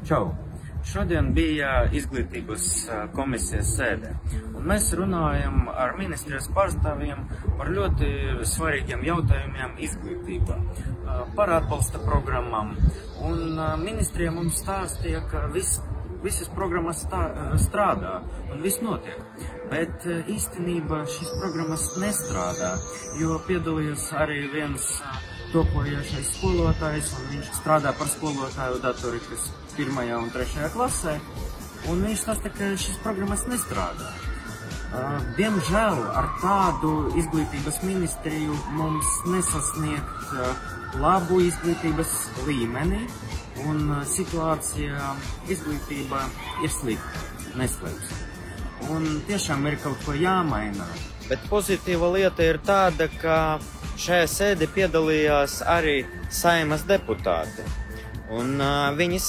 Čau! Šodien bija izglītības komisijas sēde, un mēs runājam ar ministrijas pārstāvjiem par ļoti svarīgiem jautājumiem izglītībā, par atbalsta programmām, un ministrija mums stāstīja, ka visas programmas strādā un viss notiek, bet īstenībā šīs programmas nestrādā, jo piedalījās arī viens topojošais skolotājs, un viņš strādā par skolotāju datorikas 1. un 3. klasē, un viņš stāsta, ka šīs programmas nestrādā. Diemžēl ar tādu izglītības ministriju mums nesasniegt labu izglītības līmeni, un situācija izglītībā ir slikta, neslēpsim. Un tiešām ir kaut ko jāmaina. Bet pozitīva lieta ir tāda, ka šajā sēdē piedalījās arī Saeimas deputāti, un viņi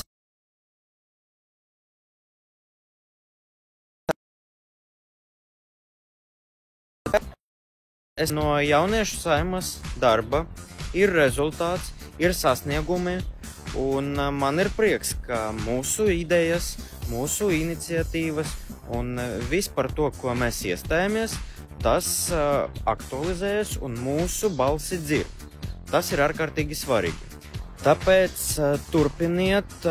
no jauniešu Saeimas darba ir rezultāts, ir sasniegumi, un man ir prieks, ka mūsu idejas, mūsu iniciatīvas un viss par to, ko mēs iestājāmies, tas aktualizējas un mūsu balsi dzird. Tas ir ārkārtīgi svarīgi. Tāpēc turpiniet